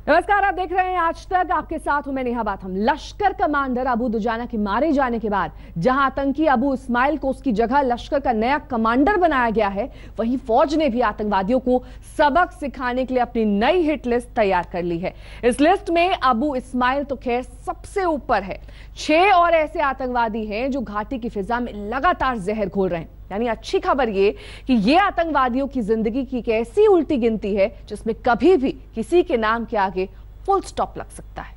नमस्कार, आप देख रहे हैं आज तक। आपके साथ हूं मैं नेहा बाथम। लश्कर कमांडर अबू दुजाना के मारे जाने के बाद जहां आतंकी अबू इस्माइल को उसकी जगह लश्कर का नया कमांडर बनाया गया है, वहीं फौज ने भी आतंकवादियों को सबक सिखाने के लिए अपनी नई हिट लिस्ट तैयार कर ली है। इस लिस्ट में अबू इस्माइल तो खैर सबसे ऊपर है। 6 और ऐसे आतंकवादी हैं जो घाटी की फिजा में लगातार जहर घोल रहे हैं। यानी अच्छी खबर ये कि ये आतंकवादियों की जिंदगी की एक ऐसी उल्टी गिनती है जिसमें कभी भी किसी के नाम के आगे फुल स्टॉप लग सकता है।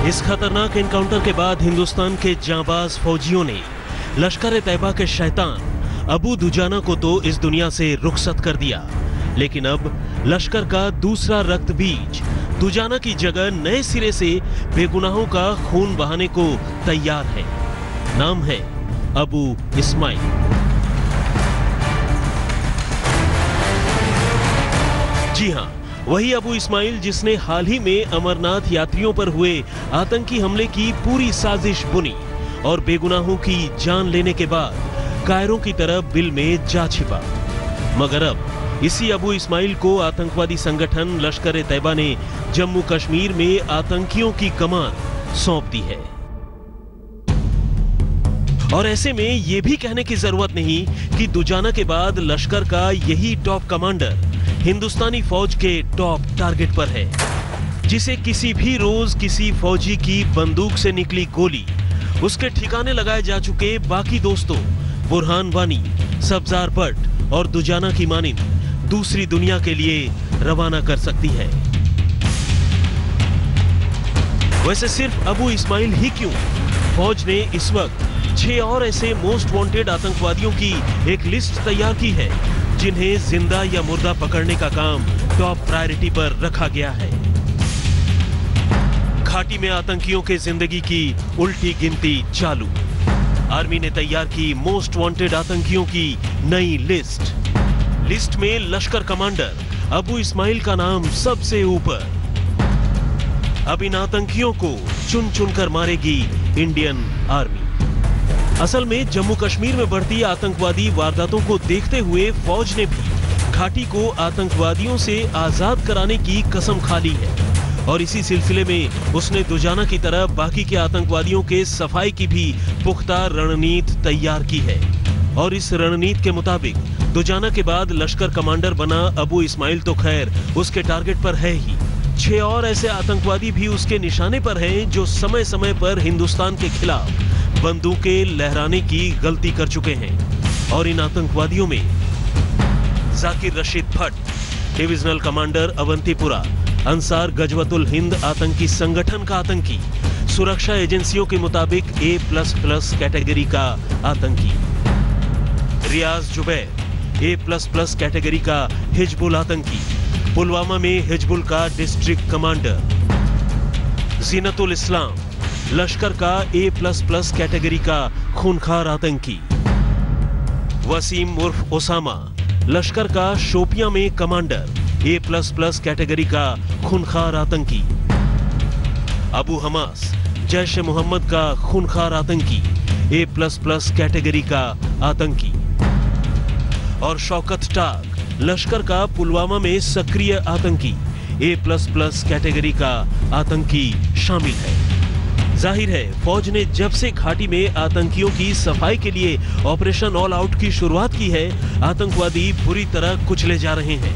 इस खतरनाक एनकाउंटर के बाद हिंदुस्तान के जांबाज फौजियों ने लश्कर ए तैयबा के शैतान अबू दुजाना को तो इस दुनिया से रुखसत कर दिया, लेकिन अब लश्कर का दूसरा रक्त बीज दुजाना की जगह नए सिरे से बेगुनाहों का खून बहाने को तैयार है। नाम है अबू इस्माइल। जी हां, वही अबू इस्माइल जिसने हाल ही में अमरनाथ यात्रियों पर हुए आतंकी हमले की पूरी साजिश बुनी और बेगुनाहों की जान लेने के बाद कायरों की तरह बिल में जा छिपा। मगर अब इसी अबू इस्माइल को आतंकवादी संगठन लश्कर ए तैयबा ने जम्मू कश्मीर में आतंकियों की कमान सौंप दी है। और ऐसे में यह भी कहने की जरूरत नहीं कि दुजाना के बाद लश्कर का यही टॉप कमांडर हिंदुस्तानी फौज के टॉप टारगेट पर है, जिसे किसी भी रोज किसी फौजी की बंदूक से निकली गोली उसके ठिकाने लगाए जा चुके बाकी दोस्तों बुरहान वानी, सब्जार भट्ट और दुजाना की मानिंद दूसरी दुनिया के लिए रवाना कर सकती है। वैसे सिर्फ अबू इस्माइल ही क्यों, फौज ने इस वक्त 6 और ऐसे मोस्ट वांटेड आतंकवादियों की एक लिस्ट तैयार की है जिन्हें जिंदा या मुर्दा पकड़ने का काम टॉप प्रायोरिटी पर रखा गया है। घाटी में आतंकियों के जिंदगी की उल्टी गिनती चालू। आर्मी ने तैयार की मोस्ट वांटेड आतंकियों की नई लिस्ट में लश्कर कमांडर अबू इस्माइल का नाम सबसे ऊपर। अब इन आतंकियों को चुन चुनकर मारेगी इंडियन आर्मी। असल में जम्मू कश्मीर में बढ़ती आतंकवादी वारदातों को देखते हुए फौज ने भी घाटी को आतंकवादियों से आजाद कराने की कसम खा ली है और इसी सिलसिले में उसने दुजाना की तरह बाकी के आतंकवादियों के सफाई की भी पुख्ता रणनीति तैयार की है। और इस रणनीति के मुताबिक दुजाना के बाद लश्कर कमांडर बना अबू इस्माइल तो खैर उसके टारगेट पर है ही, 6 और ऐसे आतंकवादी भी उसके निशाने पर हैं जो समय समय पर हिंदुस्तान के खिलाफ बंदूकें लहराने की गलती कर चुके हैं। और इन आतंकवादियों में जाकिर रशीद भट्ट, डिविजनल कमांडर अवंतीपुरा, अंसार गजवतुल हिंद आतंकी संगठन का आतंकी, सुरक्षा एजेंसियों के मुताबिक A++ कैटेगरी का आतंकी, रियाज जुबैर A++ कैटेगरी का हिजबुल आतंकी, पुलवामा में हिजबुल का डिस्ट्रिक्ट कमांडर, जीनतुल इस्लाम लश्कर का A++ कैटेगरी का खूनखार आतंकी, वसीम उर्फ ओसामा लश्कर का शोपियां में कमांडर, A++ कैटेगरी का खूनखार आतंकी, अबू हमास जैश ए मोहम्मद का खूनखार आतंकी, A++ कैटेगरी का आतंकी, और शौकत टाक लश्कर का पुलवामा में सक्रिय आतंकी, A++ कैटेगरी का आतंकी शामिल है। जाहिर है फौज ने जब से घाटी में आतंकियों की सफाई के लिए ऑपरेशन ऑल आउट की शुरुआत की है, आतंकवादी बुरी तरह कुचले जा रहे हैं।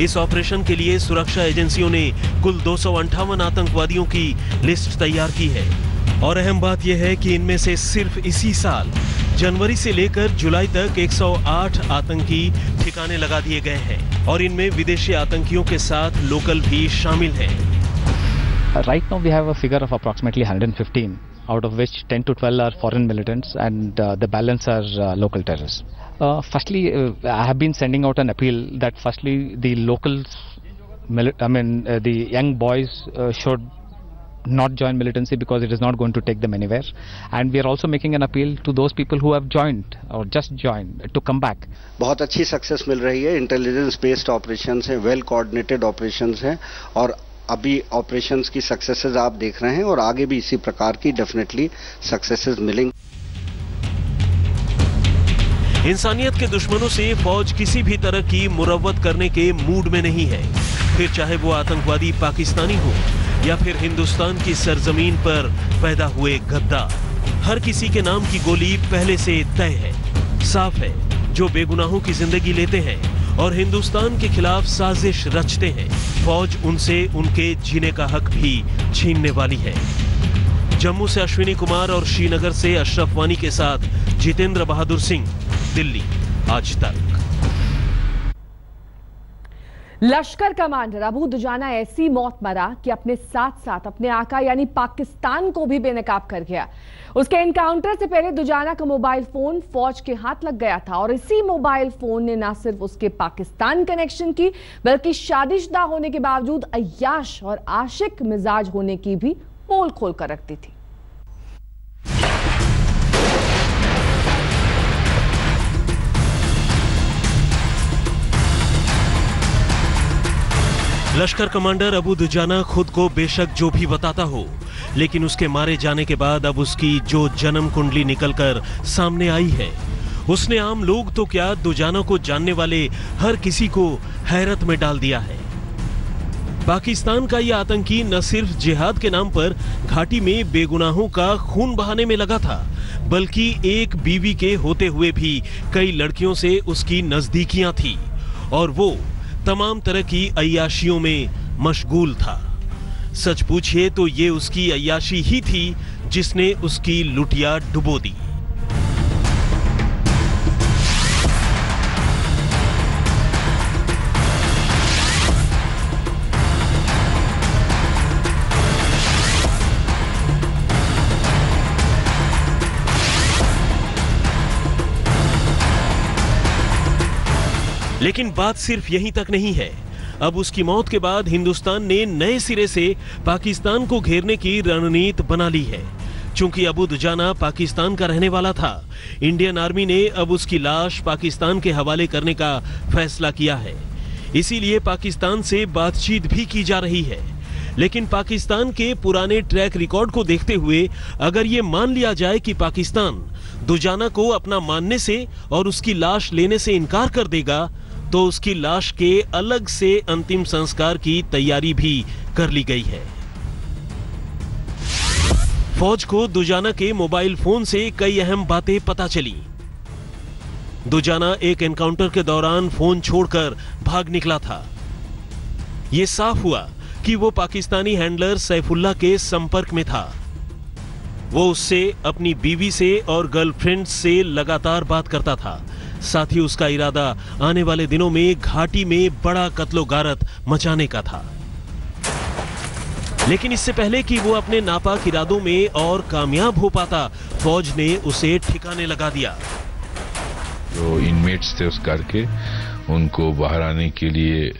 इस ऑपरेशन के लिए सुरक्षा एजेंसियों ने कुल 258 आतंकवादियों की लिस्ट तैयार की है। और अहम बात यह है कि इनमें से सिर्फ इसी साल जनवरी से लेकर जुलाई तक 108 आतंकी ठिकाने लगा दिए गए हैं और इनमें विदेशी आतंकियों के साथ लोकल भी शामिल हैं। Right now we have a figure of approximately 115, out of which 10 to 12 are foreign militants and the balance are local terrorists. Firstly, I have been sending out an appeal that firstly the locals, the young boys should not join militancy because it is not going to take them anywhere. And we are also making an appeal to those people who have joined or just joined to come back. बहुत अच्छी success मिल रही है, intelligence based operations हैं, well coordinated operations हैं और अभी operations की successes आप देख रहे हैं और आगे भी इसी प्रकार की डेफिनेटली सक्सेसेस मिलेंगी। इंसानियत के दुश्मनों से फौज किसी भी तरह की मुरव्वत करने के मूड में नहीं है, फिर चाहे वो आतंकवादी पाकिस्तानी हो या फिर हिंदुस्तान की सरजमीन पर पैदा हुए गद्दार। हर किसी के नाम की गोली पहले से तय है। साफ है, जो बेगुनाहों की जिंदगी लेते हैं और हिंदुस्तान के खिलाफ साजिश रचते हैं, फौज उनसे उनके जीने का हक भी छीनने वाली है। जम्मू से अश्विनी कुमार और श्रीनगर से अशरफ वानी के साथ जितेंद्र बहादुर सिंह, दिल्ली, आज तक। लश्कर कमांडर अबू दुजाना ऐसी मौत मरा कि अपने साथ साथ अपने आका यानी पाकिस्तान को भी बेनकाब कर गया। उसके एनकाउंटर से पहले दुजाना का मोबाइल फोन फौज के हाथ लग गया था और इसी मोबाइल फोन ने न सिर्फ उसके पाकिस्तान कनेक्शन की बल्कि शादीशुदा होने के बावजूद अय्याश और आशिक मिजाज होने की भी पोल खोल कर रख दी थी। लश्कर कमांडर अबू दुजाना खुद को बेशक जो भी बताता हो, लेकिन उसके मारे जाने के बाद अब उसकी जो जन्म कुंडली निकलकर सामने आई है, उसने आम लोग तो क्या दुजाना को जानने वाले हर किसी को हैरत में डाल दिया है। पाकिस्तान का यह आतंकी न सिर्फ जिहाद के नाम पर घाटी में बेगुनाहों का खून बहाने में लगा था, बल्कि एक बीवी के होते हुए भी कई लड़कियों से उसकी नजदीकियां थी और वो तमाम तरह की अय्याशियों में मशगूल था। सच पूछिए तो ये उसकी अय्याशी ही थी जिसने उसकी लुटिया डुबो दी। लेकिन बात सिर्फ यहीं तक नहीं है। अब उसकी मौत के बाद हिंदुस्तान ने नए सिरे से पाकिस्तान को घेरने की रणनीति बना ली है। चूंकि अबू दुजाना पाकिस्तान का रहने वाला था, इंडियन आर्मी ने अब उसकी लाश पाकिस्तान के हवाले करने का फैसला किया है। इसीलिए पाकिस्तान से बातचीत भी की जा रही है। लेकिन पाकिस्तान के पुराने ट्रैक रिकॉर्ड को देखते हुए अगर ये मान लिया जाए कि पाकिस्तान दुजाना को अपना मानने से और उसकी लाश लेने से इनकार कर देगा, तो उसकी लाश के अलग से अंतिम संस्कार की तैयारी भी कर ली गई है। फौज को दुजाना के मोबाइल फोन से कई अहम बातें पता चली। दुजाना एक एनकाउंटर के दौरान फोन छोड़कर भाग निकला था। यह साफ हुआ कि वो पाकिस्तानी हैंडलर सैफुल्लाह के संपर्क में था। वो उससे, अपनी बीवी से और गर्लफ्रेंड से लगातार बात करता था। साथ ही उसका इरादा आने वाले दिनों में घाटी में बड़ा कत्लो-गारत मचाने का था। लेकिन इससे पहले कि वो अपने नापाक इरादों में और कामयाब हो पाता, फौज ने उसे ठिकाने लगा दिया। जो इनमेट्स थे उस घर के, उनको बाहर आने के लिए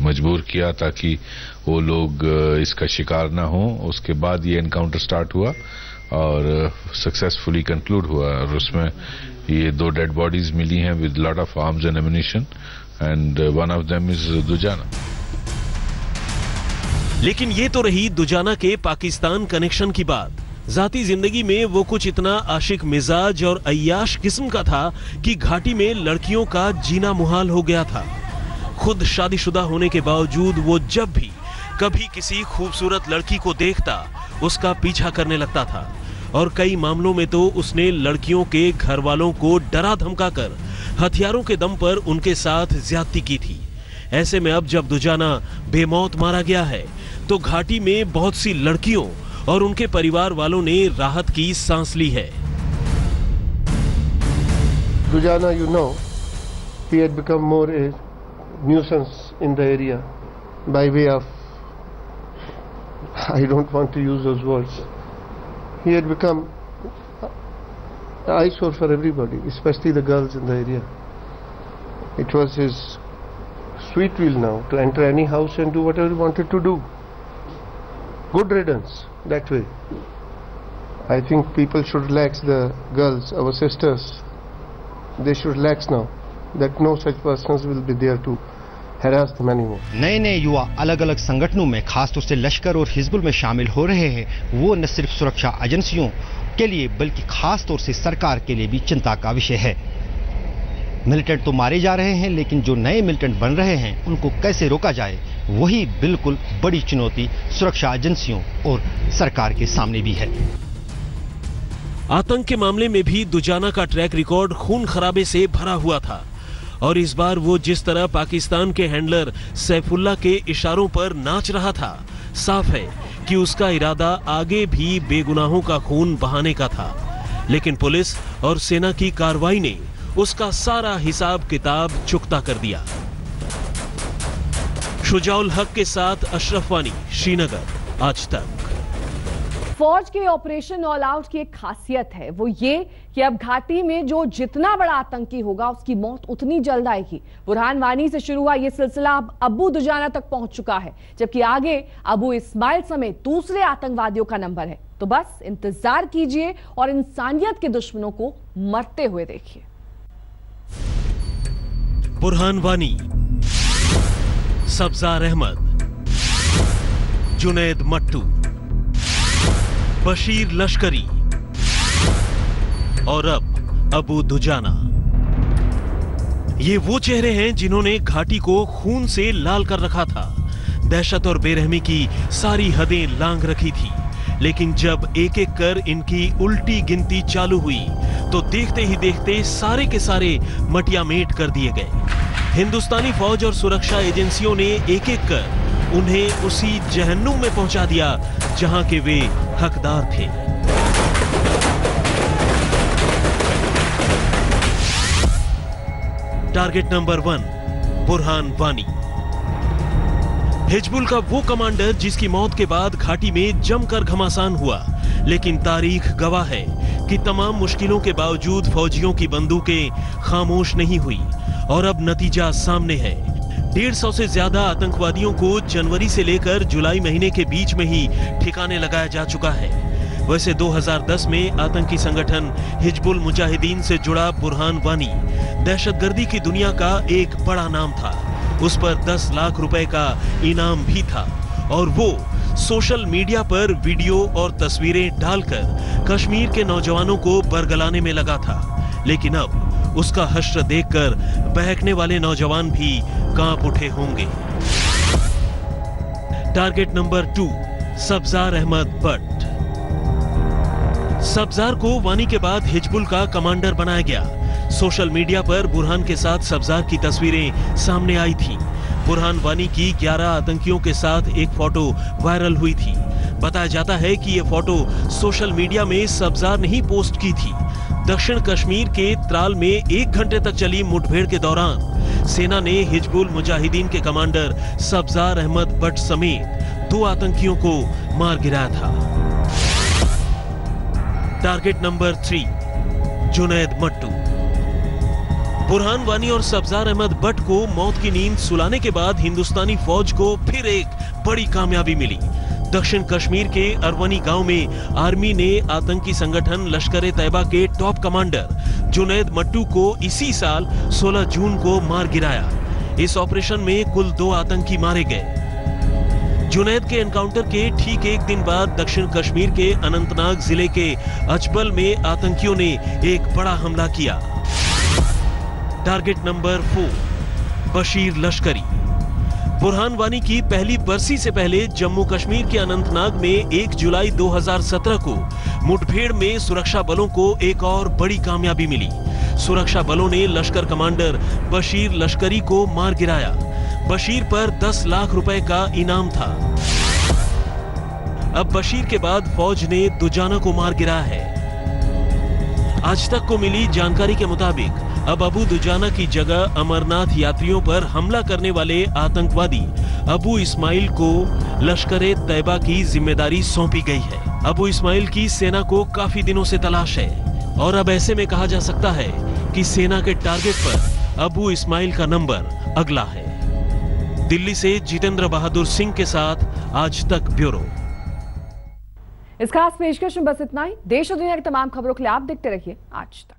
मजबूर किया ताकि वो लोग इसका शिकार ना हो। उसके बाद ये एनकाउंटर स्टार्ट हुआ और सक्सेसफुली कंक्लूड हुआ और उसमें ये 2 डेड बॉडीज मिली हैं with lot of arms and ammunition and one of them is Dujana. लेकिन ये तो रही दुजाना के पाकिस्तान कनेक्शन की बात। जाती जिंदगी में वो कुछ इतना आशिक मिजाज और अय्याश किस्म का था कि घाटी में लड़कियों का जीना मुहाल हो गया था। खुद शादीशुदा होने के बावजूद वो जब भी कभी किसी खूबसूरत लड़की को देखता, उसका पीछा करने लगता था और कई मामलों में तो उसने लड़कियों के घर वालों को डरा धमकाकर हथियारों के दम पर उनके साथ ज्यादती की थी। ऐसे में अब जब दुजाना बेमौत मारा गया है, तो घाटी में बहुत सी लड़कियों और उनके परिवार वालों ने राहत की सांस ली है। Dujana, you know, he had become more a nuisance in the area by way of, I don't want to use those words. He had become an eyesore for everybody, especially the girls in the area. It was his sweet will now to enter any house and do whatever he wanted to do. Good riddance that way. I think people should relax, the girls, our sisters, they should relax now, that no such persons will be there to harass them anymore. नए नए युवा अलग अलग संगठनों में खासतौर से लश्कर और हिजबुल में शामिल हो रहे हैं। वो न सिर्फ सुरक्षा एजेंसियों के लिए बल्कि खास तौर से सरकार के लिए भी चिंता का विषय है। मिलिटेंट तो मारे जा रहे हैं, लेकिन जो नए मिलिटेंट बन रहे हैं उनको कैसे रोका जाए, वही बिल्कुल बड़ी चुनौती सुरक्षा एजेंसियों और सरकार के सामने भी है। आतंक के मामले में भी दुजाना का ट्रैक रिकॉर्ड खून खराबे से भरा हुआ था और इस बार वो जिस तरह पाकिस्तान के हैंडलर सैफुल्ला के इशारों पर नाच रहा था, साफ है कि उसका इरादा आगे भी बेगुनाहों का खून बहाने का था। लेकिन पुलिस और सेना की कार्रवाई ने उसका सारा हिसाब किताब चुकता कर दिया। शुजाउल हक के साथ अशरफ वानी, श्रीनगर, आज तक। फौज के ऑपरेशन ऑल आउट की एक खासियत है, वो ये कि अब घाटी में जो जितना बड़ा आतंकी होगा उसकी मौत उतनी जल्द आएगी। बुरहान वानी से शुरू हुआ ये सिलसिला अब अबू दुजाना तक पहुंच चुका है, जबकि आगे अबू इस्माइल समेत दूसरे आतंकवादियों का नंबर है। तो बस इंतजार कीजिए और इंसानियत के दुश्मनों को मरते हुए देखिए। बुरहान वानी, सब्जार अहमद, जुनैद मट्टू, बशीर लश्करी और अब अबू दुजाना। ये वो चेहरे हैं जिन्होंने घाटी को खून से लाल कर रखा था, दहशत और बेरहमी की सारी हदें लांघ रखी थी। लेकिन जब एक एक कर इनकी उल्टी गिनती चालू हुई तो देखते ही देखते सारे के सारे मटियामेट कर दिए गए। हिंदुस्तानी फौज और सुरक्षा एजेंसियों ने एक एक कर उन्हें उसी जहन्नुम में पहुंचा दिया जहां के वे हकदार थे। टारगेट नंबर 1, बुरहान वानी, हिजबुल का वो कमांडर जिसकी मौत के बाद घाटी में जमकर घमासान हुआ। लेकिन तारीख गवाह है कि तमाम मुश्किलों के बावजूद फौजियों की बंदूकें खामोश नहीं हुई और अब नतीजा सामने है। 150 से ज्यादा आतंकवादियों को जनवरी से लेकर जुलाई महीने के बीच में ही ठिकाने लगाया जा चुका है। वैसे 2010 में आतंकी संगठन हिजबुल मुजाहिदीन से जुड़ा बुरहान वानी दहशतगर्दी की दुनिया का एक बड़ा नाम था। उस पर 10 लाख रुपए का इनाम भी था और वो सोशल मीडिया पर वीडियो और तस्वीरें डालकर कश्मीर के नौजवानों को बरगलाने में लगा था। लेकिन अब उसका हश्र देखकर बहकने वाले नौजवान भी कांप उठे होंगे। Target number 2, Sabzar Ahmad Bhat. सब्जार को वानी के बाद हिजबुल का कमांडर बनाया गया। सोशल मीडिया पर बुरहान के साथ सब्जार की तस्वीरें सामने आई थी। बुरहान वानी की 11 आतंकियों के साथ एक फोटो वायरल हुई थी। बताया जाता है कि यह फोटो सोशल मीडिया में सब्जार ने ही पोस्ट की थी। दक्षिण कश्मीर के त्राल में 1 घंटे तक चली मुठभेड़ के दौरान सेना ने हिजबुल मुजाहिदीन के कमांडर सब्जार अहमद भट्ट समेत 2 आतंकियों को मार गिराया था। Target number 3, Junaid Mattoo. बुरहान वानी और सब्जार अहमद भट्ट को मौत की नींद सुलाने के बाद हिंदुस्तानी फौज को फिर एक बड़ी कामयाबी मिली। दक्षिण कश्मीर के अरवनी गांव में आर्मी ने आतंकी संगठन लश्कर-ए-तैयबा के टॉप कमांडर जुनैद मट्टू को इसी साल 16 जून को मार गिराया। इस ऑपरेशन में कुल 2 आतंकी मारे गए। जुनैद के एनकाउंटर के ठीक एक दिन बाद दक्षिण कश्मीर के अनंतनाग जिले के अचबल में आतंकियों ने एक बड़ा हमला किया। टारगेट नंबर 4, बशीर लश्करी। बुरहान वानी की पहली बरसी से पहले जम्मू कश्मीर के अनंतनाग में 1 जुलाई 2017 को मुठभेड़ में सुरक्षा बलों को एक और बड़ी कामयाबी मिली। सुरक्षा बलों ने लश्कर कमांडर बशीर लश्करी को मार गिराया। बशीर पर 10 लाख रुपए का इनाम था। अब बशीर के बाद फौज ने दुजाना को मार गिराया है। आज तक को मिली जानकारी के मुताबिक अब अबू दुजाना की जगह अमरनाथ यात्रियों पर हमला करने वाले आतंकवादी अबू इस्माइल को लश्कर-ए-तैयबा की जिम्मेदारी सौंपी गई है। अबू इस्माइल की सेना को काफी दिनों से तलाश है और अब ऐसे में कहा जा सकता है कि सेना के टारगेट पर अबू इस्माइल का नंबर अगला है। दिल्ली से जितेंद्र बहादुर सिंह के साथ आज तक ब्यूरो। इस खास पेशकश में बस इतना ही। देश और दुनिया की तमाम खबरों के लिए आप देखते रहिए आज तक।